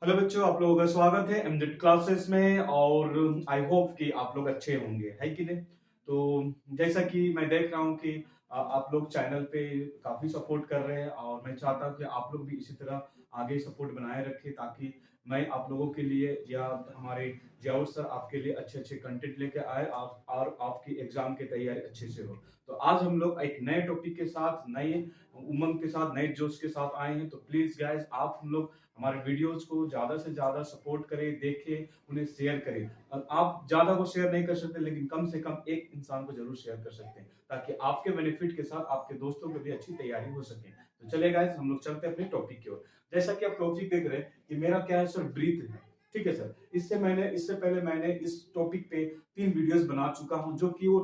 Hello बच्चों, आप लोगों का स्वागत है एमजेड क्लासेस में। और आई होप कि आप लोग अच्छे होंगे, है कि नहीं। तो जैसा कि मैं देख रहा हूँ कि आप लोग चैनल पे काफी सपोर्ट कर रहे हैं और मैं चाहता हूँ कि आप लोग भी इसी तरह आगे सपोर्ट बनाए रखें, ताकि मैं आप लोगों के लिए या हमारे जियाउर सर आपके लिए अच्छे अच्छे कंटेंट लेके आए आप और आपकी एग्जाम की तैयारी अच्छे से हो। तो आज हम लोग एक नए टॉपिक के साथ, नए उमंग के साथ, नए जोश के साथ आए हैं। तो प्लीज गाइस, आप हम लोग हमारे वीडियोस को ज्यादा से ज्यादा सपोर्ट करें, देखें, उन्हें शेयर करें। और आप ज्यादा को शेयर नहीं कर सकते, लेकिन कम से कम एक इंसान को जरूर शेयर कर सकते हैं, ताकि आपके बेनिफिट के साथ आपके दोस्तों को भी अच्छी तैयारी हो सके। तो चलिए गाइस, हम लोग चलते हैं अपने टॉपिक की ओर। जैसा कि आप टॉपिक देख रहे हैं कि मेरा क्या है सर, ब्रीथ है। ठीक है सर। इससे पहले मैंने इस टॉपिक पे 3 वीडियोस बना चुका हूं, जो कि वो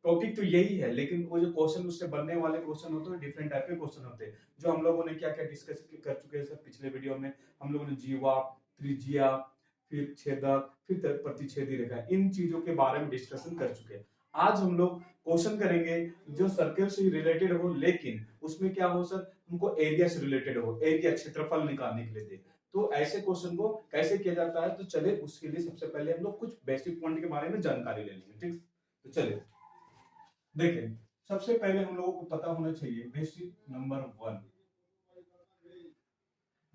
टॉपिक तो यही है, लेकिन वो जो क्वेश्चन उससे बनने वाले क्वेश्चन होते हैं, डिफरेंट टाइप के क्वेश्चन होते हैं। जो हम लोगों ने क्या क्या डिस्कस कर चुके हैं सर पिछले वीडियो में। हम लोगों ने जीवा, त्रिज्या, फिर छेदक, फिर प्रतिच्छेदी रेखा, इन चीजों के बारे में डिस्कशन कर चुके हैं। आज हम लोग क्वेश्चन करेंगे जो सर्कल से रिलेटेड हो, लेकिन उसमें क्या हो सर, हमको एरिया से रिलेटेड हो, एरिया क्षेत्रफल निकालने के लिए दे। तो ऐसे क्वेश्चन को कैसे किया जाता है, तो चले उसके लिए सबसे पहले हम लोग कुछ बेसिक पॉइंट के बारे में जानकारी ले लेंगे। ठीक, तो चलिए देखें। सबसे पहले हम लोगों को पता होना चाहिए बेसिक नंबर 1।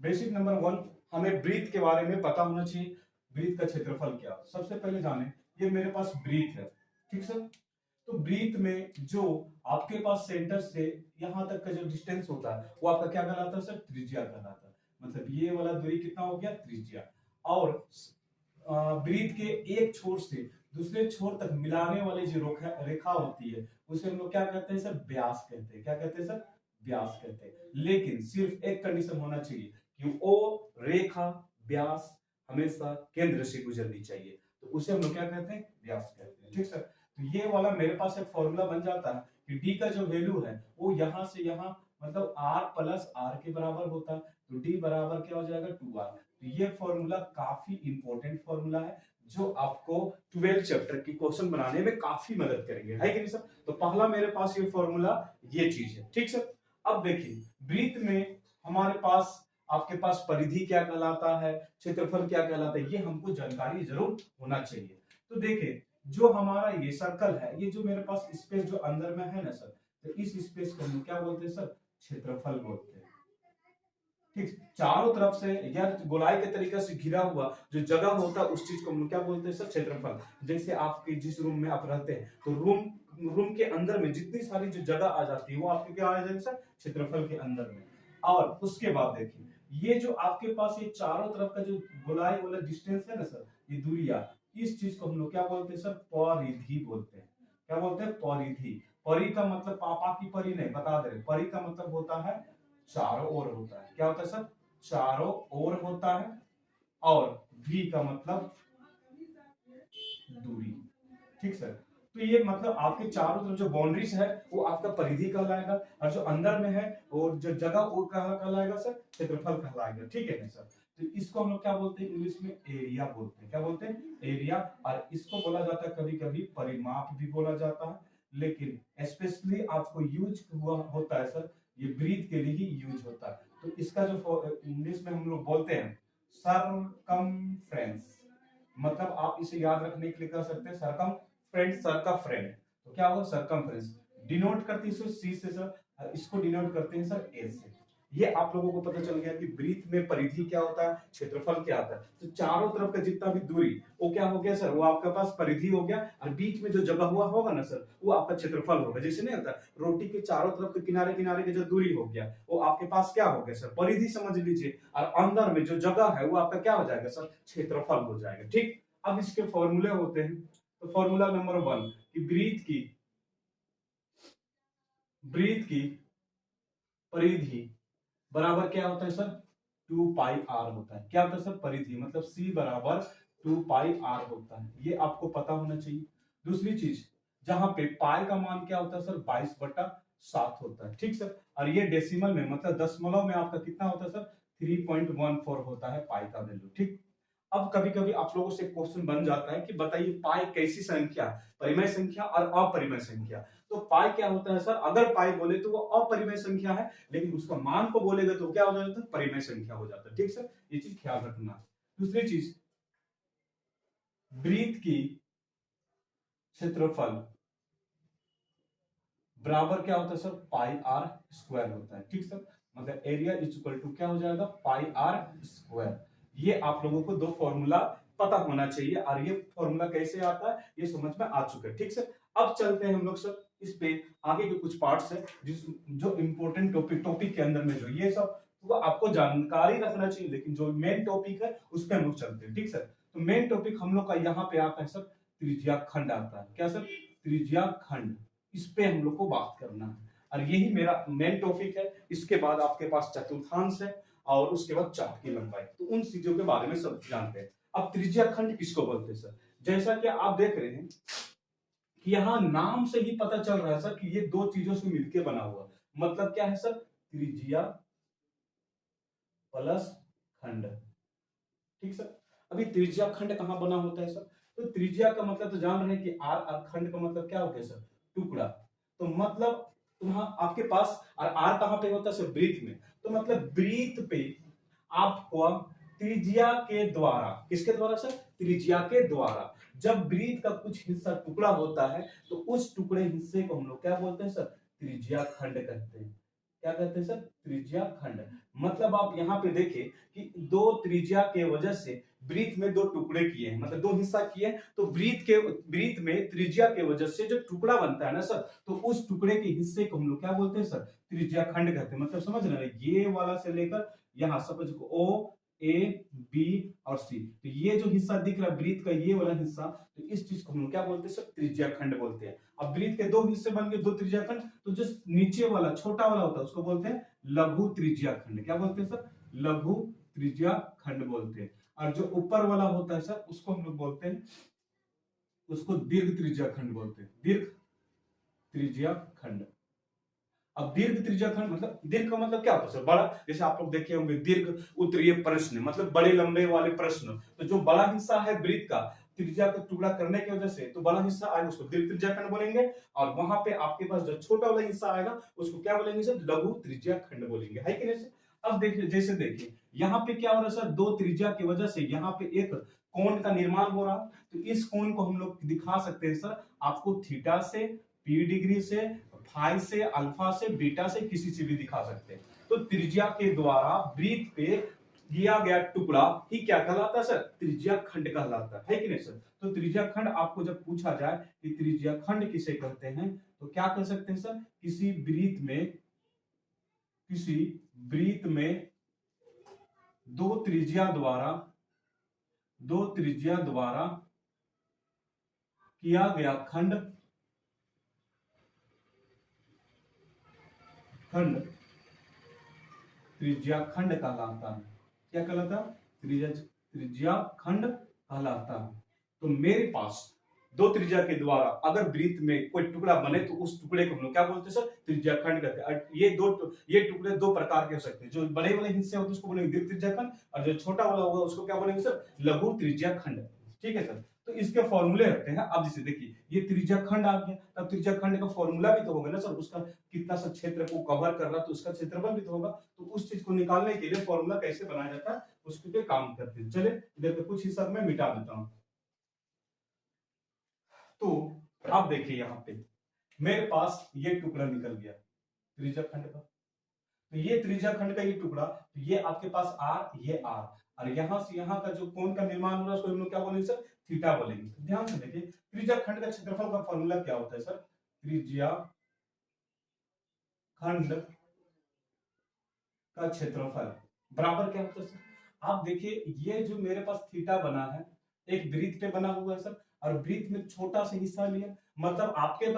बेसिक नंबर 1, हमें ब्रीथ के बारे में पता होना चाहिए। ब्रीथ का क्षेत्रफल क्या, सबसे पहले जाने। ये मेरे पास ब्रीथ है, ठीक सर। तो ब्रीथ में जो आपके पास सेंटर से यहां तक का जो डिस्टेंस होता है, वो आपका क्या कहलाता है सर, त्रिज्या कहलाता है। मतलब ये वाला दूरी कितना हो गया, त्रिज्या। और ब्रीथ के एक छोर से दूसरे छोर तक मिलाने वाली जो रेखा होती है, उसे हम लोग क्या कहते हैं सर, व्यास कहते हैं। क्या कहते हैं सर, व्यास कहते हैं। लेकिन सिर्फ एक कंडीशन होना चाहिए कि वो रेखा, व्यास हमेशा केंद्र से गुजरनी चाहिए। तो उसे हम लोग क्या कहते हैं, व्यास कहते हैं। ठीक सर। तो ये वाला मेरे पास एक फॉर्मूला बन जाता है कि डी का जो वैल्यू है वो यहां से यहां, मतलब r प्लस r के बराबर होता है। तो d बराबर क्या हो जाएगा, 2r। तो ये फॉर्मूला काफी इंपॉर्टेंट फॉर्मूला है, जो आपको 12 चैप्टर की क्वेश्चन बनाने में काफी मदद करेंगे, है कि नहीं सर। तो पहला मेरे पास ये फॉर्मूला, ये चीज है। ठीक सर। अब देखिए, ब्रीथ में हमारे पास, आपके पास परिधि क्या कहलाता है, क्षेत्रफल क्या कहलाता है, ये हमको जानकारी जरूर होना चाहिए। तो देखिए, जो हमारा ये सर्कल है, ये जो मेरे पास स्पेस जो अंदर में है ना सर, तो इस स्पेस को हम क्या बोलते हैं सर, क्षेत्रफल बोलते हैं। ठीक, चारों तरफ से या गोलाई के तरीके से घिरा हुआ जो जगह होता है, उस चीज को हम क्या बोलते हैं सर, क्षेत्रफल। जैसे आपके जिस रूम में आप रहते हैं, तो रूम के अंदर में जितनी सारी जो जगह आ जाती है, वो आपके क्या आ जाएगी सर, क्षेत्रफल के अंदर में। और उसके बाद देखिए, ये जो आपके पास ये चारों तरफ का जो गोलाई वाला डिस्टेंस है ना सर, ये दूरिया, इस चीज को हम लोग क्या बोलते हैं सर, परिधि बोलते हैं। क्या बोलते हैं, परिधि। परि का मतलब पापा की परि नहीं, बता दे रहे, परि का मतलब होता है चारों ओर होता है। क्या होता है सर, चारों ओर होता है। और भी का मतलब दूरी। ठीक सर। तो ये मतलब आपके चारों तरफ जो बाउंड्रीज है, वो आपका परिधि कहलाएगा, और जो अंदर में है वो जो जगह, वो कहलाएगा सर, क्षेत्रफल कहलाएगा। ठीक है ना सर। तो इसको हम लोग क्या बोलते हैं, इंग्लिश में एरिया बोलते हैं। क्या बोलते हैं, एरिया। और इसको बोला जाता है कभी कभी परिमाप भी बोला जाता है, लेकिन स्पेशली आपको यूज हुआ होता है सर, ये ब्रीथ के लिए ही यूज होता है। तो इसका जो इंग्लिश में हम लोग बोलते हैं सरकमफ्रेंस, मतलब आप इसे याद रखने के लिए कर सकते हैं सरकम फ्रेंड, सर का फ्रेंड। तो क्या होगा, सरकमफ्रेंस। डिनोट करते हैं सी से सर, और इसको डिनोट करते हैं सर ए से। ये आप लोगों को पता चल गया कि ब्रीथ में परिधि क्या होता है, क्षेत्रफल क्या होता है। तो चारों तरफ का जितना भी दूरी, वो क्या हो गया सर, वो आपके पास परिधि हो गया। और बीच में जो जगह हुआ होगा ना सर, वो आपका क्षेत्रफल होगा। जैसे नहीं होता, रोटी के चारों तरफ के किनारे किनारे की जो दूरी हो गया, वो आपके पास क्या हो गया सर, परिधि समझ लीजिए। और अंदर में जो जगह है, वो आपका क्या हो जाएगा सर, क्षेत्रफल हो जाएगा। ठीक। अब इसके फॉर्मूले होते हैं। तो फॉर्मूला नंबर 1 कि ब्रीथ की परिधि बराबर क्या होता है सर, 2 पाई आर होता है। क्या होता है सर, परिधि मतलब सी बराबर 2 पाई आर होता है। ये आपको पता होना चाहिए। दूसरी चीज, जहां पे पाई का मान क्या होता है सर, 22/7 होता है। ठीक सर। और ये डेसिमल में मतलब दशमलव में आपका कितना होता है सर, 3.14 होता है पाई का वैल्यू। ठीक। अब कभी कभी आप लोगों से क्वेश्चन बन जाता है कि बताइए पाई कैसी संख्या, परिमेय संख्या और अपरिमेय संख्या। तो पाई क्या होता है सर, अगर पाई बोले तो वो अपरिमेय संख्या है, लेकिन उसका मान को बोलेगा तो क्या हो जाता है, परिमेय संख्या हो जाता है। ठीक सर, ये चीज ख्याल रखना। दूसरी चीज, वृत्त की क्षेत्रफल बराबर क्या होता है सर, पाई आर स्क्वायर होता है। ठीक सर, मतलब एरिया इज इक्वल टू क्या हो जाएगा, पाई आर स्क्वायर। ये आप लोगों को दो फॉर्मूला पता होना चाहिए, और ये फॉर्मूला कैसे आता है ये समझ में आ चुका है। ठीक सर, अब चलते हैं हम लोग सर इस पे आगे के कुछ पार्ट्स है जो इंपॉर्टेंट टॉपिक के अंदर में जो ये सब तो आपको जानकारी रखना चाहिए, लेकिन जो मेन टॉपिक है उस पर हम लोग चलते हैं। ठीक सर, तो मेन टॉपिक हम लोग का यहाँ पे आता है सर, त्रिज्या खंड आता है। क्या सर, त्रिज्या खंड, इस पे हम लोग को बात करना है, और यही मेरा मेन टॉपिक है। इसके बाद आपके पास चतुर्थांश है और उसके बाद चाप की लंबाई, तो उन चीजों के बारे में सब जानते हैं। अब त्रिज्या खंड किसको बोलते हैं सर, जैसा कि आप देख रहे हैं कि यहाँ नाम से ही पता चल रहा है सर कि ये दो चीजों से मिलकर बना हुआ, मतलब क्या है सर, त्रिज्या प्लस खंड। ठीक सर, अभी त्रिज्या खंड कहां बना होता है सर, तो त्रिज्या का मतलब तो जान रहे हैं कि आर, और खंड का मतलब क्या हो गया सर, टुकड़ा। तो मतलब वहां आपके पास, और आर कहां पे होता है सर, वृत्त में। तो मतलब वृत्त पे आपको त्रिज्या के द्वारा, किसके द्वारा सर, त्रिज्या के द्वारा, जब वृत्त का कुछ हिस्सा टुकड़ा होता है तो उस टुकड़े हिस्से को हम लोग क्या बोलते हैं सर, त्रिज्या खंड कहते हैं। क्या कहते हैं सर, त्रिज्या खंड। मतलब आप यहाँ पे देखें कि दो त्रिज्या के वजह से वृत्त में दो टुकड़े किए हैं, मतलब दो हिस्सा किए हैं, तो वृत्त में त्रिज्या के वजह से जो टुकड़ा बनता है ना सर, तो उस टुकड़े के हिस्से को हम लोग क्या बोलते हैं सर, त्रिज्या खंड कहते हैं। मतलब समझ रहे हैं, ये वाला से लेकर यहाँ सपोज ओ, ए, बी और सी, तो ये जो हिस्सा दिख रहा है वृत्त का, ये वाला हिस्सा, तो इस चीज को हम लोग क्या बोलते हैं सर, त्रिज्या खंड बोलते हैं। अब वृत्त के दो हिस्से बन गए, दो त्रिज्या खंड, तो जो नीचे वाला छोटा वाला होता है उसको बोलते हैं लघु त्रिज्या खंड। क्या बोलते हैं सर, लघु त्रिज्या खंड बोलते हैं। और जो ऊपर वाला होता है सर उसको हम लोग बोलते हैं, उसको दीर्घ त्रिज्या खंड बोलते हैं, दीर्घ त्रिज्या खंड। अब दीर्घ त्रिज्या खंड मतलब, दीर्घ का मतलब क्या होता है सर, बड़ा, जैसे आप लोग देखे होंगे दीर्घ उत्तरीय प्रश्न, मतलब बड़े लंबे वाले प्रश्न, तो जो बड़ा हिस्सा है वृत्त का त्रिज्या का टुकड़ा करने की वजह से तो बड़ा हिस्सा आएगा उसको दीर्घ त्रिज्या खंड बोलेंगे, और वहां पे आपके पास जो छोटा वाला हिस्सा आएगा उसको क्या बोलेंगे सर, लघु त्रिज्या खंड बोलेंगे, है कि नहीं सर। अब देखिए, जैसे देखिए यहाँ पे क्या हो रहा है सर, दो त्रिज्या की वजह से यहाँ पे एक कोण का निर्माण हो रहा, तो इस कोण को हम लोग दिखा सकते हैं सर, आपको थीटा से, पी डिग्री से, फाई से, अल्फा से, बीटा से, किसी से भी दिखा सकते हैं। तो त्रिज्या के द्वारा वृत्त पे किया गया टुकड़ा ही क्या कहलाता है सर, त्रिज्या खंड कहलाता है कि नहीं सर। तो त्रिज्या खंड आपको जब पूछा जाए कि त्रिज्या खंड किसे कहते हैं, तो क्या कह सकते हैं सर, किसी वृत्त में दो त्रिज्या द्वारा किया गया खंड त्रिज्या खंड कहलाता है। क्या कहलाता है, त्रिज्या खंड कहलाता है। तो मेरे पास दो त्रिज्या के द्वारा अगर वृत्त में कोई टुकड़ा बने तो उस टुकड़े को हम लोग क्या बोलते हैं सर, त्रिज्या खंड कहते हैं। ये टुकड़े दो प्रकार के हो सकते हैं, जो बड़े वाले हिस्से होते हैं उसको बोलेंगे दीर्घ त्रिज्या खंड, और जो छोटा वाला होगा उसको क्या बोलेंगे सर, लघु त्रिज्या खंड। ठीक है सर, तो इसके फॉर्मूले रखते हैं। अब जैसे देखिए ये त्रिज्या खंड आ गया, तब त्रिज्या खंड का फॉर्मूला भी तो होगा ना सर, उसका कितना सा क्षेत्र को कवर कर रहा है तो उसका क्षेत्रफल भी तो होगा। तो उस चीज को निकालने के लिए फॉर्मूला कैसे बनाया जाता है उसके पे काम करते हैं। चले इधर पे कुछ हिस्सा मैं मिटा देता हूं। तो आप देखिए यहाँ पे मेरे पास ये टुकड़ा निकल गया त्रिज्या खंड का, तो ये त्रिज्या खंड का ये टुकड़ा, तो ये आपके पास आर, ये आर, और यहां से यहां का जो कोण का निर्माण हो रहा है उसको हम लोग क्या बोलेंगे सर, थीटा बोलेंगे। तो ध्यान से देखिए त्रिज्या खंड का क्षेत्रफल का फॉर्मूला क्या होता है सर, त्रिज्या खंड का क्षेत्रफल बराबर क्या होता है सर, आप देखिए ये जो मेरे पास थीटा बना है एक वृत्त पे बना हुआ है सर, और वृत्त में छोटा सा हिस्सा लिया, मतलब आपके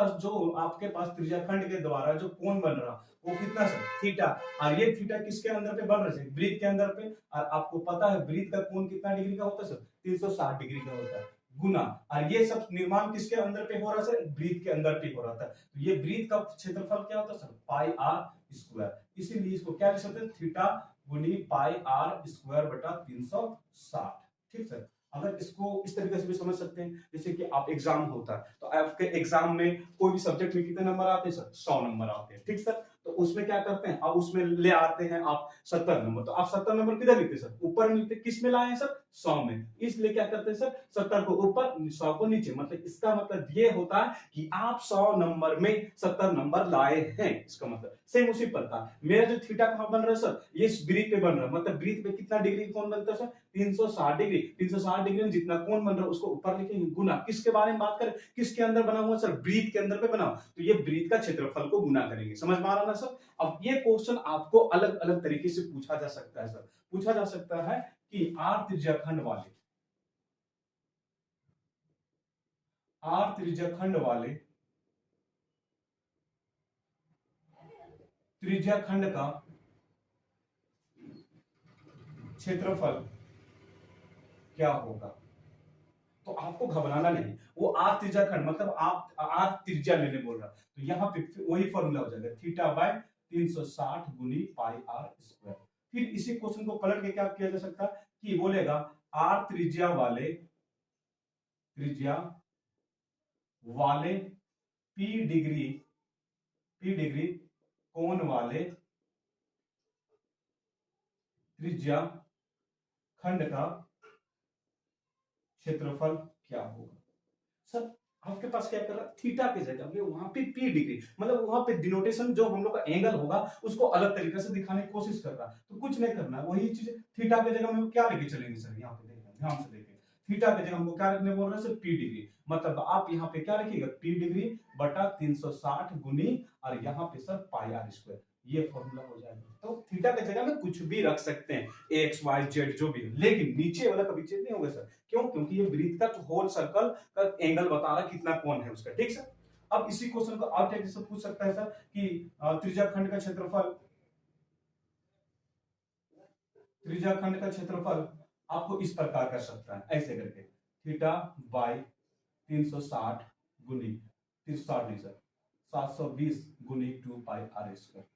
पास त्रिज्याखंड के द्वारा जो कोण बन रहा वो कितना सर, थीटा, और ये थीटा किसके अंदर पे बन रहा है, वृत्त के अंदर पे, और आपको पता है वृत्त का कोण कितना डिग्री का होता है सर, 360 डिग्री का होता है, गुना, और ये सब निर्माण किसके अंदर पे हो रहा है सर, वृत्त के अंदर पे हो रहा था। तो ये वृत्त का क्षेत्रफल क्या होता है सर, पाई आर स्क्वायर, इसीलिए इसको क्या लिख सकते हैं, थीटा गुनी पाई आर स्क्वायर बटा 360। ठीक सर। अगर इसको इस तरीके से भी समझ सकते हैं, जैसे कि आप एग्जाम होता है तो आपके एग्जाम में कोई भी सब्जेक्ट में कितने नंबर आते हैं सर? 100 नंबर आते हैं, ठीक सर। तो उसमें क्या करते हैं, अब उसमें ले आते हैं आप 70 नंबर, तो आप 70 नंबर किधर लिखते हैं सर? ऊपर में लिखते, किस में लाए हैं सर? 100 में। इसलिए क्या करते हैं सर? 70 को ऊपर, 100 को नीचे। मतलब इसका मतलब ये होता है कि आप 100 नंबर में 70 नंबर लाए हैं, इसका मतलब। सेम उसी प्रकार मेरा जो थीटा कहां बन रहा है सर? ये ब्रीथ पे बन रहा है, मतलब ब्रीथ पे कितना डिग्री कोण बनता है सर? 360 डिग्री। 360 डिग्री में जितना कोण बन रहा है उसको ऊपर लिखेंगे गुना, किसके बारे में बात करें? किसके अंदर बना हुआ सर? ब्रीथ के अंदर पे बना, तो ये ब्रीथ का क्षेत्रफल को गुना करेंगे। समझ में आ रहा ना सर? अब ये क्वेश्चन आपको अलग अलग तरीके से पूछा जा सकता है सर। पूछा जा सकता है कि आर त्रिज्याखंड वाले, आर त्रिज्याखंड वाले त्रिज्याखंड का क्षेत्रफल क्या होगा? तो आपको घबराना नहीं, वो आर त्रिज्या खंड मतलब आप आर त्रिज्या लेने बोल रहा, तो यहाँ पे वही फॉर्मूला हो जाएगा, थीटा बाय 360 गुनी पाई आर स्क्वायर। फिर इसी क्वेश्चन को पलट के क्या किया जा सकता है कि बोलेगा आर त्रिज्या वाले पी डिग्री कोण वाले त्रिज्या खंड का क्षेत्रफल क्या होगा? सर आपके पास क्या कर रहा है, थीटा की जगह में वहां पे पी डिग्री, मतलब वहां पे डिनोटेशन जो हम लोग का एंगल होगा उसको अलग तरीके से दिखाने की कोशिश कर रहा है। तो कुछ नहीं करना है, वही चीज थीटा की जगह में क्या लेके चलेंगे सर? यहाँ पे देखना, ध्यान से देखिए, थीटा की जगह हमको क्या रखने बोल रहे हैं सर? P degree. मतलब आप यहाँ पे क्या रखिएगा? पी डिग्री बटा 360 गुनी और यहाँ पे सर पाई आर स्क्वायर, ये फॉर्मूला हो जाएगा। तो थीटा की जगह में कुछ भी रख सकते हैं, एक्स वाई जेड जो भी, लेकिन नीचे वाला कभी चेंज नहीं होगा सर। क्यों? क्योंकि ये वृत्त का होल सर्कल का एंगल बता रहा है कितना कोण है उसका, ठीक सर। अब इसी क्वेश्चन को आप क्या जैसे पूछ सकता है सर कि त्रिज्याखंड का क्षेत्रफल आपको इस प्रकार कर सकता है, ऐसे करके थीटा बाई 360 गुनी 360 नहीं सर 720 गुनी 2 पाई आर स्क्वायर,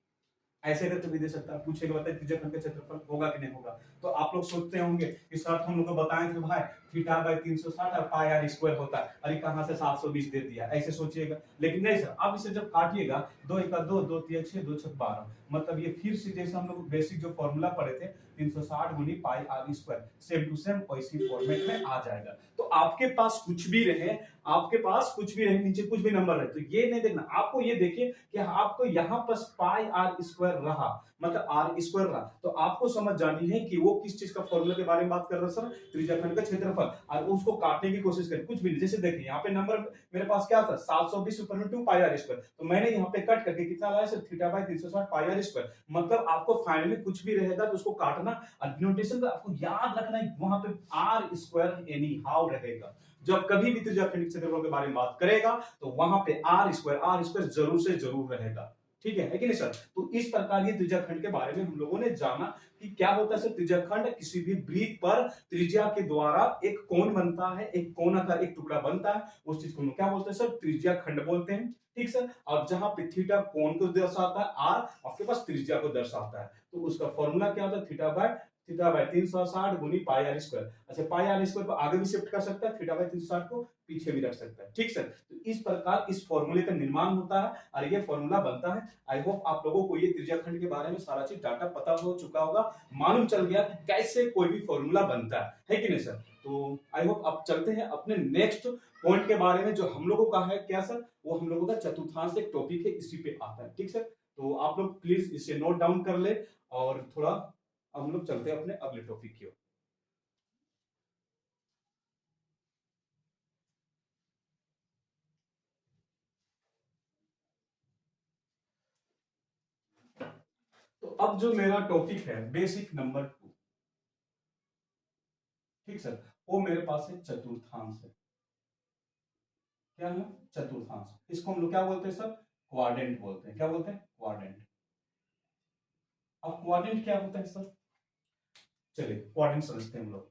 ऐसे करके भी दे सकता है। पूछेगा बताइए त्रिज्याखंड का क्षेत्रफल होगा कि नहीं होगा? तो आप लोग सोचते होंगे कि सर हम लोग को बताए थे भाई थीटा बाई 360 और पाई आर स्क्वायर होता है, अरे कहां से 720 दे दिया, ऐसे सोचिएगा। लेकिन नहीं सर, आप इसे जब काटिएगा 2 1 2 2 3 6 2 6 12, मतलब ये फिर से जैसे हम लोग बेसिक जो फॉर्मूला पढ़े थे 360 गुनी pi are square, same to same वैसी फॉर्मेट में आ जाएगा। तो आपके पास कुछ भी रहे, आपके पास कुछ भी रहे, नीचे कुछ भी नंबर रहे, तो ये नहीं देखना, आपको ये देखिए कि आपको यहाँ पर पाई आर स्क्वायर रहा, मतलब आर स्क्वायर रहा, तो आपको समझ जानी है कि वो किस चीज का फॉर्मूला के बारे में बात कर रहा है सर? त्रिज्याखंड का क्षेत्रफल। और उसको काटने की कोशिश करें, कुछ भी नहीं, जैसे देखिए यहाँ पे नंबर मेरे पास क्या था 720 ऊपर में 2 पाई आर स्क्वायर, तो मैंने यहाँ पे कट करके कितना लाया sir? Theta by 360 pi are square. मतलब आपको फाइनली कुछ भी रहेगा तो उसको काटना, और नोटेशन पे आपको याद रखना है वहां पे आर स्क्वायर एनी हाउ रहेगा। जब कभी भी त्रिज्याखंड क्षेत्रफल के बारे में बात करेगा तो वहां पे आर स्क्वायर जरूर से जरूर रहेगा, ठीक है कि नहीं सर? तो इस प्रकार ये त्रिज्याखंड के बारे में हम लोगों ने जाना कि क्या होता है सर। त्रिज्याखंड किसी भी वृत्त पर त्रिज्या के द्वारा एक कोण बनता है, एक कोण का एक टुकड़ा बनता है, उस चीज को क्या बोलते हैं सर? त्रिज्याखंड बोलते हैं, ठीक सर। और जहां पे थीटा कोण को दर्शाता है, आर आपके पास त्रिज्या को दर्शाता है, तो उसका फॉर्मूला क्या होता है? थीटा बाय 360 गुनी पाई आर स्क्वायर। अच्छा, पाई आर स्क्वायर को आगे भी शिफ्ट कर सकता है, थीटा बाय 360 को पीछे भी रख सकता है, ठीक सर। तो इस प्रकार इस फॉर्मूले का निर्माण होता है और ये फॉर्मूला बनता है। आई होप आप लोगों को ये त्रिज्याखंड के बारे में सारा चीज डाटा पता हो चुका होगा, मालूम चल गया कि कैसे कोई भी फॉर्मूला बनता है कि नहीं सर? तो आई होप आप चलते हैं अपने नेक्स्ट पॉइंट के बारे में, जो हम लोगों का है क्या सर? वो हम लोगों का चतुर्थांश एक टॉपिक है, इसी पे आता है, ठीक सर। तो आप लोग प्लीज इसे नोट डाउन कर ले और थोड़ा हम लोग चलते हैं अपने अगले टॉपिक की ओर। तो अब जो मेरा टॉपिक है बेसिक नंबर 2, ठीक सर, वो मेरे पास है चतुर्थांश है। क्या है? चतुर्थांश। इसको हम लोग क्या बोलते हैं सर? क्वाड्रेंट बोलते हैं। क्या बोलते हैं? क्वाड्रेंट। अब क्वाड्रेंट क्या होता है सर? चलिए क्वाड्रेंट समझते हैं हम लोग।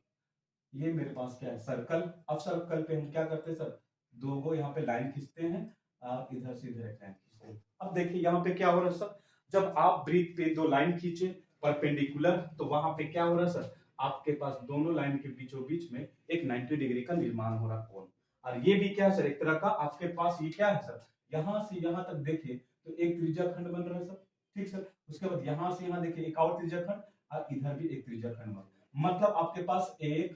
ये मेरे पास क्या है? सर्कल। अब सर्कल पे हम क्या करते हैं सर? दो गो यहाँ पे लाइन खींचते हैं, इधर से इधर एक लाइन खींचते हैं। अब देखिए यहाँ पे क्या हो रहा है सर? जब आप ब्रीथ पे दो लाइन खींचे परपेंडिकुलर, तो वहां पे क्या हो रहा है सर? आपके पास दोनों लाइन के बीचों बीच में एक 90 डिग्री का निर्माण हो रहा कोण। और ये भी क्या है सर, एक तरह का आपके पास ये क्या है सर, यहां से यहां तक देखिए तो एक त्रिज्या खंड बन रहा है सर। ठीक सर, उसके बाद यहां से यहां देखिए एक और त्रिज्या खंड और इधर भी एक त्रिज्या खंड बन, मतलब आपके पास 1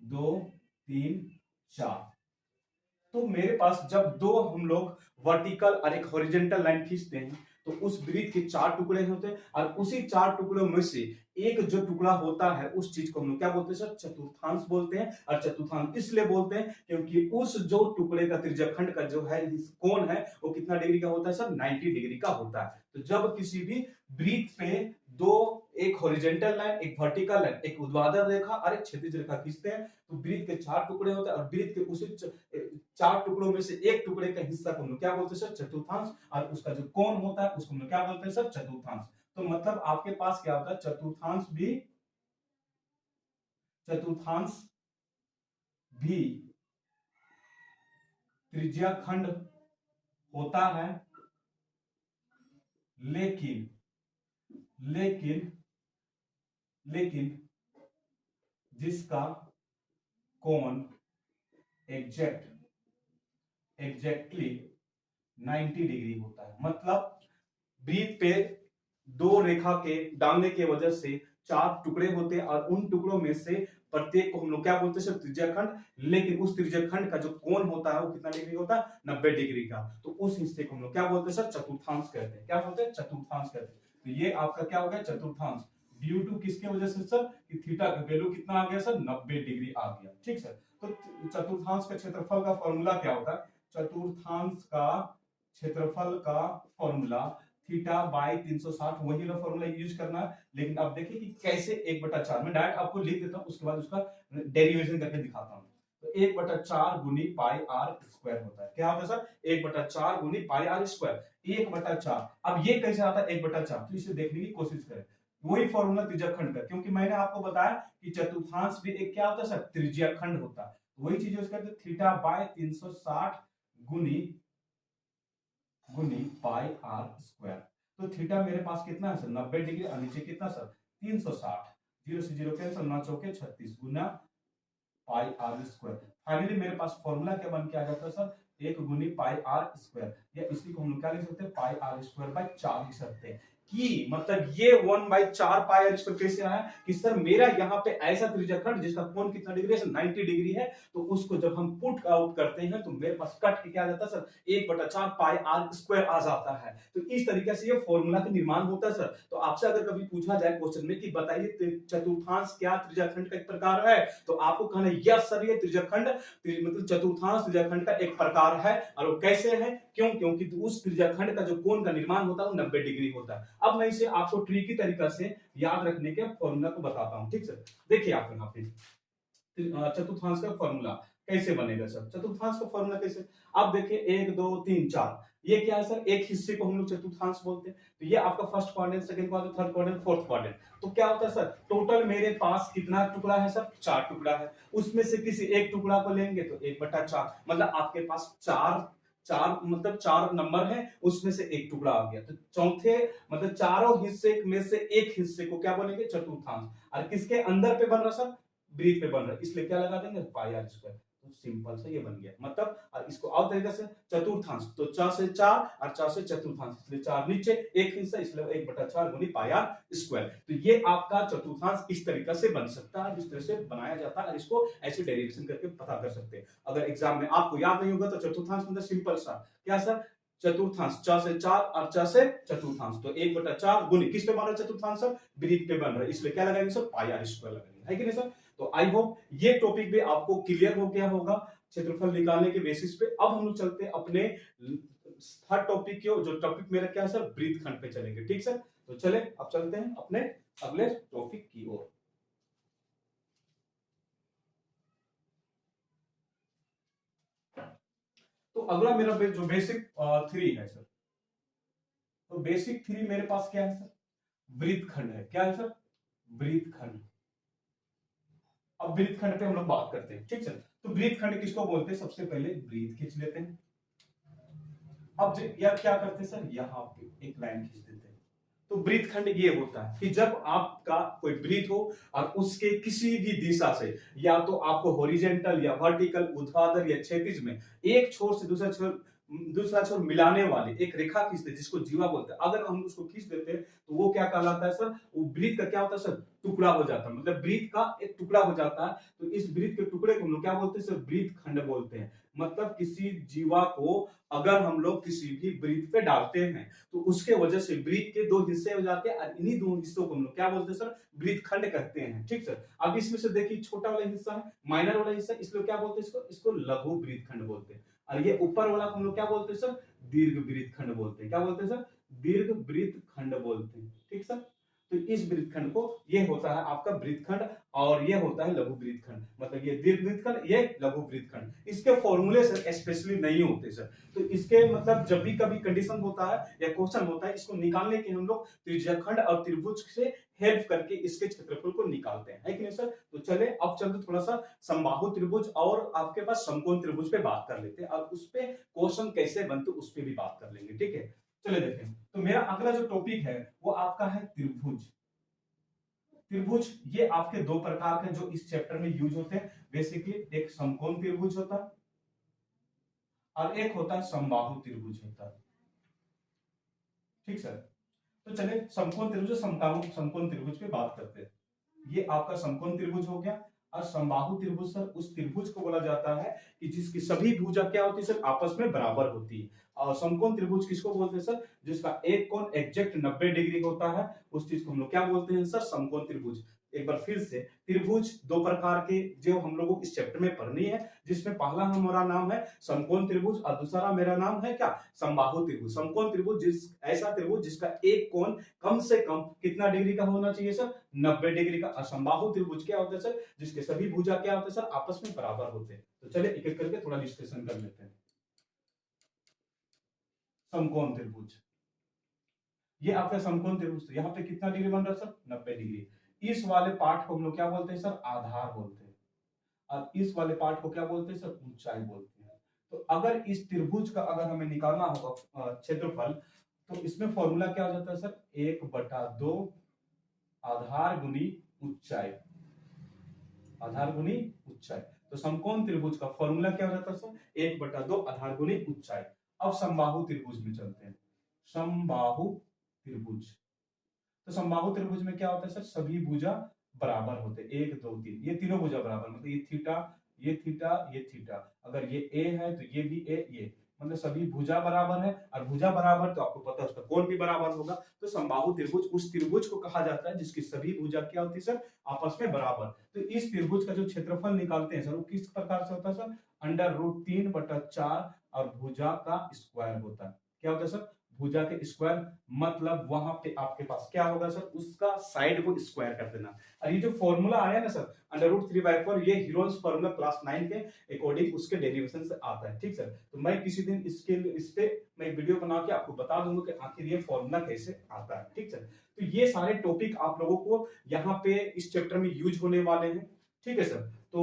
2 3 4। तो मेरे पास जब दो हम लोग वर्टिकल और एक हॉरिजॉन्टल लाइन खींचते हैं तो उस वृत्त के 4 टुकड़े होते हैं और उसी 4 टुकड़ों में से एक जो टुकड़ा होता है उस चीज को हम लोग क्या बोलते हैं सर, चतुर्थांश बोलते हैं। और चतुर्थांश इसलिए बोलते हैं क्योंकि उस जो टुकड़े का त्रिज्याखंड का जो है कोण है वो कितना डिग्री का होता है सर, 90 डिग्री का होता है। तो जब किसी भी वृत्त पे दो, एक हॉरिजॉन्टल लाइन, एक वर्टिकल लाइन, एक ऊर्ध्वाधर रेखा और एक क्षैतिज रेखा खींचते हैं तो वृत्त के 4 टुकड़े होते हैं और वृत्त के उसी 4 टुकड़ों में से एक टुकड़े का हिस्सा को हम लोग क्या बोलते हैं सर, चतुर्थांश। और उसका जो कोण होता है उसको हम लोग क्या बोलते हैं सर, चतुर्थांश। तो मतलब आपके पास क्या होता है, चतुर्थांश भी त्रिज्याखंड होता है, लेकिन लेकिन लेकिन जिसका कोण एग्जैक्टली 90 डिग्री होता है। मतलब वृत्त पे दो रेखा के डालने की वजह से 4 टुकड़े होते हैं और उन टुकड़ों में से प्रत्येक को हम लोग क्या बोलते हैं, त्रिज्याखंड। लेकिन उस त्रिज्याखंड का जो कोण होता है वो कितना डिग्री होता है, 90 डिग्री का। तो उस हिस्से को हम लोग क्या बोलते हैं सर, चतुर्थांश कहते हैं। क्या बोलते हैं, चतुर्थांश कहते हैं। तो ये आपका क्या हो गया, चतुर्थांश। ड्यू टू किसके वजह से सर, कि थीटा का वैल्यू कितना आ गया सर, 90 डिग्री आ गया। ठीक सर। तो चतुर्थांश का क्षेत्रफल का फॉर्मूला क्या होता है, चतुर्थांश का क्षेत्रफल का फॉर्मूला थीटा बाई 360, वही वाला फॉर्मूला यूज करना है। लेकिन अब देखिए कि कैसे 1/4, मैं डायरेक्ट आपको लिख देता हूं, उसके बाद उसका डेरिवेशन करके दिखाता हूं। तो 1/4 गुनी पाई आर स्क्वायर होता है। क्या होता है सर, 1/4 गुनी पाई आर स्क्वायर, 1/4। अब ये कैसे आता है 1/4, तो इसे देखने की कोशिश करें। वही फॉर्मूला त्रिज्याखंड का, क्योंकि मैंने आपको बताया कि चतुर्थांश भी एक क्या होता है सर, त्रिज्याखंड होता है। वही चीज यूज करते, थीटा बाय 360 गुनी पाई आर स्क्वायर। तो थीटा मेरे पास कितना है सर, 90 डिग्री, और नीचे कितना सर, 360। 0 से 0 कैंसिल, 9 चौके 36 गुना पाई आर स्क्वायर। फाइनली मेरे पास फॉर्मूला क्या बन के आ जाता है सर, 1 गुनी पाई आर स्क्वायर, या इसी को हम लोग क्या लिख सकते हैं, पाई आर स्क्वायर बाय 4 लिख सकते हैं। कि मतलब ये 1/4 पाई आर स्क्वायर कैसे आया कि सर मेरा यहाँ पे ऐसा त्रिज्याखंड जिसका कोण कितना डिग्री है, 90 डिग्री है। तो उसको जब हम पुट आउट करते हैं तो मेरे पास कट के क्या आ जाता है सर, 1/4 पाई आर स्क्वायर आ जाता है। तो इस तरीके से ये फॉर्मूला का निर्माण होता है सर। तो आपसे अगर कभी पूछा जाए क्वेश्चन में कि बताइए चतुर्थांश क्या त्रिज्याखंड का एक प्रकार है, तो आपको कहना है यस सर, ये त्रिज्याखंड मतलब चतुर्थांश त्रिज्याखंड का एक प्रकार है। और वो कैसे है, क्यों, क्योंकि उस त्रिज्याखंड का जो कोण का निर्माण होता है वो 90 डिग्री होता है। अब मैं इसे आपको ट्रिकी तरीका से याद रखने के फॉर्मूला को बताता हूं। ठीक सर, देखिए आप यहाँ पे चतुर्थांश का फॉर्मूला कैसे बनेगा सर, चतुर्थांश का फॉर्मूला कैसे, आप देखिए 1 2 3 4, ये क्या है सर, एक हिस्से को हम लोग चतुर्थांश बोलते हैं। तो ये आपका first quadrant, second quadrant, third quadrant, fourth quadrant. तो क्या होता है सर, टोटल मेरे पास कितना टुकड़ा है सर, 4 टुकड़ा है। उसमें से किसी एक टुकड़ा को लेंगे तो 1/4, मतलब आपके पास चार मतलब 4 नंबर है, उसमें से एक टुकड़ा आ गया। तो चौथे मतलब चारों हिस्से में से एक हिस्से को क्या बोलेंगे, चतुर्थांश। और किसके अंदर पे बन रहा सर, ब्रीथ पे बन रहा है, इसलिए क्या लगा देंगे, पाई आर स्क्वायर। तो सिंपल से ये बन गया। मतलब और इसको और तरीके से चतुर्थांश, तो 4 से 4 और 4 से चतुर्थांश, इसलिए 4 नीचे एक हिस्सा, इसलिए 1/4 गुनी पाई आर स्क्वायर। तो ये आपका चतुर्थांश इस तरीके से बन सकता है, जिस तरह से बनाया जाता है, और इसको ऐसे डेरिवेशन करके पता कर सकते हैं। अगर एग्जाम में आपको याद नहीं होगा तो चतुर्थांश मतलब सिंपल सा क्या सर, चतुर्थांश 4 से 4 और 4 से चतुर्थांश, तो 1/4 गुनी किस पे बन रहा है चतुर्थांश सर, ब्रीथ पे बन रहा है, इसलिए क्या लगाएंगे सर, पाई आर स्क्वायर लगाएंगे, है कि नहीं सर। तो आई होप ये टॉपिक भी आपको क्लियर हो गया होगा क्षेत्रफल निकालने के बेसिस पे। अब हम लोग चलते हैं अपने थर्ड टॉपिक की, जो टॉपिक मेरा क्या है सर, ब्रीथ खंड पे चलेंगे। ठीक सर, तो चले अब चलते हैं अपने अगले टॉपिक की ओर। तो अगला मेरा जो बेसिक 3 है सर, तो बेसिक 3 मेरे पास क्या है सर, वृत्त खंड है। क्या है सर, वृत्त खंड। अब वृत्त खंड पे हम लोग बात करते हैं। ठीक सर, तो वृत्त खंड किसको बोलते हैं, सबसे पहले वृत्त खींच लेते हैं। अब यार क्या करते हैं सर, यहाँ पे एक लाइन खींच देते हैं। तो वृत्त खंड ये होता है कि जब आपका कोई वृत्त हो और उसके किसी भी दिशा से या तो आपको हॉरिजेंटल या वर्टिकल, ऊर्ध्वाधर या क्षैतिज में एक छोर से दूसरा छोर मिलाने वाली एक रेखा खींचते हैं जिसको जीवा बोलते हैं। अगर हम उसको खींच देते हैं तो वो क्या कहलाता है सर? वो वृत्त का क्या होता है सर? टुकड़ा हो जाता है, मतलब वृत्त का एक टुकड़ा हो जाता है। तो इस वृत्त के टुकड़े को हम लोग क्या बोलते हैं सर? वृत्त खंड बोलते हैं। मतलब किसी जीवा को अगर हम लोग किसी भी वृत्त पे डालते हैं तो उसके वजह से वृत्त के दो हिस्से हो जाते हैं और इन्हीं दो हिस्सों को हम लोग क्या बोलते हैं सर? वृत्त खंड कहते हैं। ठीक सर। अब इसमें से देखिए छोटा वाला हिस्सा है, माइनर वाला हिस्सा, इसलिए क्या बोलते हैं इसको? इसको लघु वृत्त खंड बोलते हैं। और ये ऊपर वाला को हम लोग क्या बोलते हैं सर? दीर्घ वृत्त खंड बोलते हैं। क्या बोलते हैं सर? दीर्घ वृत्त खंड बोलते हैं। ठीक सर। तो इस वृत्त खंड को, ये होता है आपका वृत्त खंड और ये होता है लघु वृत्त खंड। मतलब ये दीर्घ वृत्त खंड, ये लघु वृत्त खंड। इसके फॉर्मूले सर स्पेशली नहीं होते सर। तो इसके मतलब जब भी कभी कंडीशन होता है या क्वेश्चन होता है, इसको निकालने के हम लोग त्रिज्याखंड और त्रिभुज से हेल्प करके इसके क्षेत्रफल को निकालते हैं, है कि नहीं सर? तो चले अब चलते थोड़ा सा समबाहु त्रिभुज और आपके पास समकोण त्रिभुज पे बात कर लेते हैं और उस पे क्वेश्चन कैसे बनते उस पे भी बात कर लेंगे। ठीक है, चले देखें। तो मेरा अगला जो टॉपिक है वो आपका है त्रिभुज। त्रिभुज ये आपके दो प्रकार के जो इस चैप्टर में यूज होते हैं। बेसिकली एक समकोण त्रिभुज होता है और एक होता है समबाहु त्रिभुज होता है। ठीक सर। तो चले समकोण त्रिभुज समकोण त्रिभुज पे बात करते हैं। ये आपका समकोण त्रिभुज हो गया। और समबाहु त्रिभुज सर उस त्रिभुज को बोला जाता है कि जिसकी सभी भुजा क्या होती है सर? आपस में बराबर होती है। और समकोण त्रिभुज किसको बोलते हैं सर? जिसका एक कोण एग्जैक्ट 90 डिग्री होता है, उस चीज को हम लोग क्या बोलते हैं सर? समकोण त्रिभुज। एक बार फिर से, त्रिभुज दो प्रकार के जो हम लोगों को इस चैप्टर में पढ़नी है, जिसमें पहला हमारा नाम है समकोण त्रिभुज और दूसरा मेरा नाम है क्या? समबाहु त्रिभुज। समकोण त्रिभुज ऐसा त्रिभुज जिसका एक कोण कम से कम कितना डिग्री का होना चाहिए सर? 90 डिग्री का। असंबाहु त्रिभुज क्या होता है सर? जिसके सभी भुजा क्या होते हैं सर? आपस में बराबर होते हैं। तो चलिए एक एक करके थोड़ा डिस्कशन कर लेते हैं। समकोण त्रिभुज, ये आपका समकोण त्रिभुज, यहाँ पे कितना डिग्री बन रहा है सर? 90 डिग्री। इस वाले पार्ट को हम लोग क्या बोलते हैं सर? आधार बोलते हैं। और इस वाले पार्ट को क्या बोलते हैं सर? ऊंचाई बोलते हैं। तो अगर इस त्रिभुज का अगर हमें निकालना होगा क्षेत्रफल, तो इसमें फॉर्मूला क्या हो जाता है सर? 1/2 आधार गुनी ऊंचाई। आधार गुनी ऊंचाई। तो समकोण त्रिभुज का फॉर्मूला क्या हो जाता है सर? 1/2 आधार गुनी ऊंचाई। अब समबाहु त्रिभुज में चलते हैं। समबाहु त्रिभुज, तो समबाहु त्रिभुज में क्या होता है सर? सभी भुजा बराबर होते हैं, 1 2 3, ये तीनों भुजा बराबर, मतलब ये थीटा, ये थीटा, ये थीटा। अगर ये ए है तो ये भी ए, ये मतलब सभी भुजा बराबर है। और भुजा बराबर तो आपको पता है उसका कोण भी बराबर होगा। तो समबाहु त्रिभुज उस त्रिभुज को कहा जाता है जिसकी सभी भुजा क्या होती है सर? आपस में बराबर। तो इस त्रिभुज का जो क्षेत्रफल निकालते हैं सर, वो किस प्रकार से होता है सर? √3/4 और भुजा का स्क्वायर होता है। क्या होता है सर? भुजा के स्क्वायर, मतलब वहां पे आपके पास क्या होगा सर? उसका साइड को स्क्वायर कर देना। और ये जो फॉर्मूला आया ना सर, √3/4, ये हीरोज फॉर्मूला क्लास 9 के अकॉर्डिंग उसके डेरिवेशन से आता है। ठीक सर। तो मैं किसी दिन इस पे मैं वीडियो बना के आपको बता दूंगा कि आखिर ये फॉर्मूला कैसे आता है। ठीक सर। तो ये सारे टॉपिक आप लोगों को यहाँ पे इस चैप्टर में यूज होने वाले हैं। ठीक है सर। तो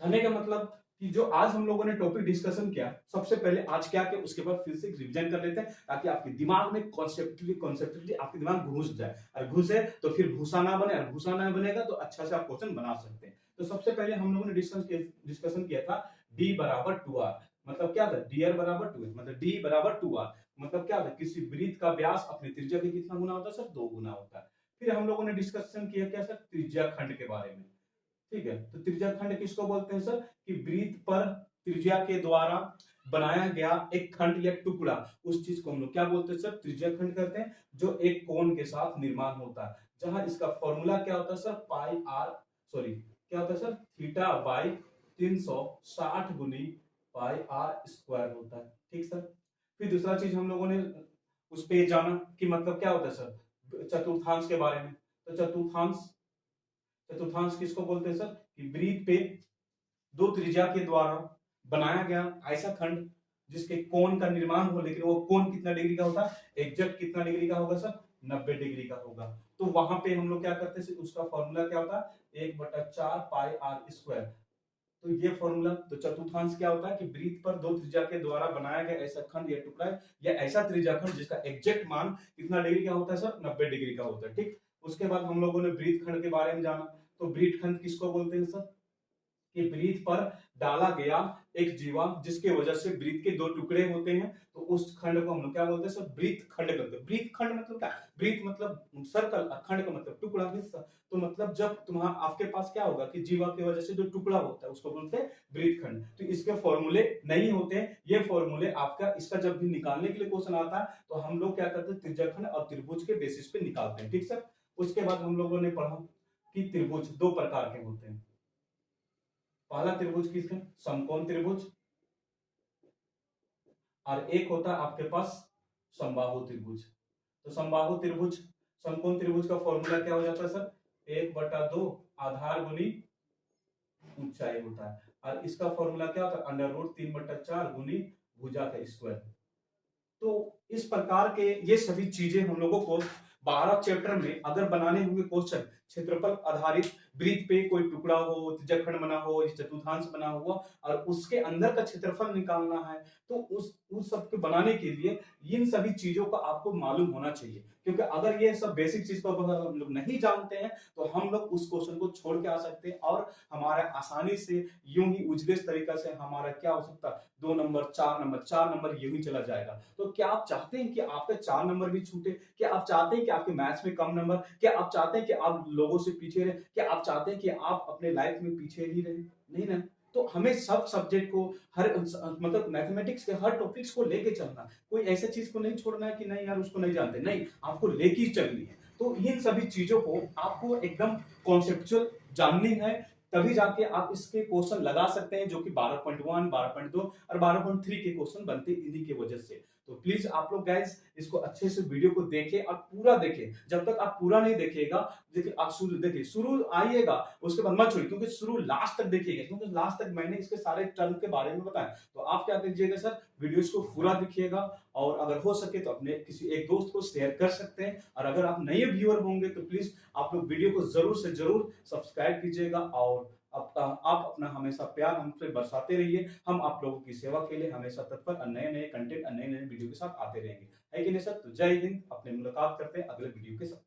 कहने का मतलब कि जो आज हम लोगों ने टॉपिक डिस्कशन किया, सबसे पहले आज क्या किया उसके बाद फिर से रिवीजन कर लेते हैं, ताकि आपके दिमाग में कॉन्सेप्टली आपके दिमाग घुस जाए। और घुसे तो फिर भूसा ना बने, और भूसा ना बनेगा तो अच्छा से आप क्वेश्चन बना सकते हैं। तो सबसे पहले हम लोगों ने डिस्कशन किया था d = 2r। मतलब क्या था? dr = 2, मतलब d = 2r। मतलब क्या था? किसी वृत्त का व्यास अपनी त्रिज्या के कितना गुना होता है सर? 2 गुना होता है। फिर हम लोगों ने डिस्कशन किया क्या सर? त्रिज्या खंड के बारे में। ठीक है। तो त्रिज्या खंड किसको बोलते हैं सर? कि वृत्त पर त्रिज्या के द्वारा बनाया गया एक खंड या टुकड़ा, उस चीज को हम लोग क्या बोलते हैं सर? त्रिज्या खंड कहते हैं, जो एक कोण के साथ निर्माण होता है। जहां इसका फॉर्मूला क्या होता है सर? क्या होता है सर? θ/360 गुनी πr² होता है। ठीक सर। फिर दूसरा चीज हम लोगों ने उस पे जाना कि मतलब क्या होता है सर? चतुर्थांश के बारे में। तो चतुर्थांश किसको बोलते हैं सर? कि वृत्त पे दो त्रिज्या के द्वारा बनाया गया ऐसा खंड जिसके कोण का निर्माण हो, लेकिन वो कोण कितना डिग्री का होता है? एग्जैक्ट कितना डिग्री का होगा सर? 90 डिग्री का होगा। तो वहां पे हम लोग क्या करते हैं, उसका फॉर्मूला क्या होता है? 1/4 πr²। तो ये फॉर्मूला। तो चतुर्थांश क्या होता है कि वृत्त पर दो त्रिज्या के द्वारा बनाया गया ऐसा खंड या टुकड़ा या ऐसा त्रिज्याखंड जिसका एग्जैक्ट मान कितना डिग्री का होता है सर, 90 डिग्री का होता है। ठीक, उसके बाद हम लोगों ने वृत्त खंड के बारे में जाना। तो वृत्त खंड किसको बोलते हैं सर, कि वृत्त पर डाला गया एक जीवा जिसके वजह से वृत्त के दो टुकड़े होते हैं, तो उस खंड को हम लोग क्या बोलते हैं सर, वृत्त खंड करते हैं। वृत्त खंड मतलब क्या, वृत्त मतलब सर्कल, खंड का मतलब टुकड़ा, हिस्सा। तो मतलब जब तुम्हारा आपके पास क्या होगा कि जीवा की वजह से जो टुकड़ा होता है उसको बोलते हैं वृत्त खंड। तो इसके फॉर्मूले नहीं होते हैं, ये फॉर्मूले आपका इसका जब भी निकालने के लिए क्वेश्चन आता है तो हम लोग क्या करते हैं, त्रिज्याखंड और त्रिभुज के बेसिस पे निकालते हैं। ठीक सर। उसके बाद हम लोगों ने पढ़ा कि त्रिभुज दो प्रकार के होते हैं। पहला त्रिभुज किसका, समकोण त्रिभुज, और एक होता है आपके पास समबाहु त्रिभुज। तो समबाहु त्रिभुज, समकोण त्रिभुज का फॉर्मूला क्या हो जाता है सर, 1/2 आधार गुनी ऊंचाई होता है, और इसका फॉर्मूला क्या होता है, √3/4 गुनी भुजा का स्क्वायर। तो इस प्रकार के ये सभी चीजें हम लोगों को 12 चैप्टर में अगर बनाने होंगे क्वेश्चन, क्षेत्रफल आधारित वृत्त पे कोई टुकड़ा हो, त्रिज्याखंड बना हो, चतुर्थांश बना हुआ और उसके अंदर का क्षेत्रफल निकालना है, तो उस सब के बनाने के लिए इन सभी चीजों का आपको मालूम होना चाहिए। क्योंकि अगर ये सब बेसिक चीज को हम लोग नहीं जानते हैं तो हम लोग उस क्वेश्चन को छोड़ के आ सकते हैं और हमारा आसानी से यूं ही उजले तरीका से हमारा क्या हो सकता है, 2 नंबर 4 नंबर यूं ही चला जाएगा। तो क्या आप चाहते हैं कि आपके 4 नंबर भी छूटे? क्या आप चाहते हैं कि आपके मैथ्स में कम नंबर? क्या आप चाहते हैं कि आप लोगों से पीछे रहे? क्या आप चाहते हैं कि आप अपने लाइफ में पीछे ही रहे? नहीं ना। तो हमें सब सब्जेक्ट को हर मतलब मैथमेटिक्स के हर टॉपिक्स को लेके चलना, कोई ऐसा चीज को नहीं छोड़ना है कि नहीं यार उसको नहीं जानते, नहीं, आपको लेके ही चलनी है। तो इन सभी चीजों को आपको एकदम कॉन्सेप्चुअल जाननी है, तभी जाके आप इसके क्वेश्चन लगा सकते हैं, जो कि 12.1, 12.2 और 12.3 के क्वेश्चन बनते इन्हीं की वजह से। तो प्लीज आप लोग गाइस इसको अच्छे से वीडियो को देखें और पूरा देखें। जब तक आप पूरा नहीं देखिएगा, देखिए आप शुरू देखिए, शुरू आइएगा उसके बाद मत छोड़िए, क्योंकि शुरू लास्ट तक देखिएगा, क्योंकि लास्ट तक मैंने इसके सारे टर्म के बारे में बताया। तो आप क्या कीजिएगा सर, वीडियोस को पूरा देखिएगा और अगर हो सके तो अपने किसी एक दोस्त को शेयर कर सकते हैं। और अगर आप नए व्यूअर होंगे तो प्लीज आप लोग वीडियो को जरूर से जरूर सब्सक्राइब कीजिएगा और आप अपना हमेशा प्यार हमसे बरसाते रहिए। हम आप लोगों की सेवा के लिए हमेशा तत्पर और नए नए कंटेंट और नए नए वीडियो के साथ आते रहेंगे, है कि नहीं सर। तो जय हिंद, अपने मुलाकात करते हैं अगले वीडियो के साथ।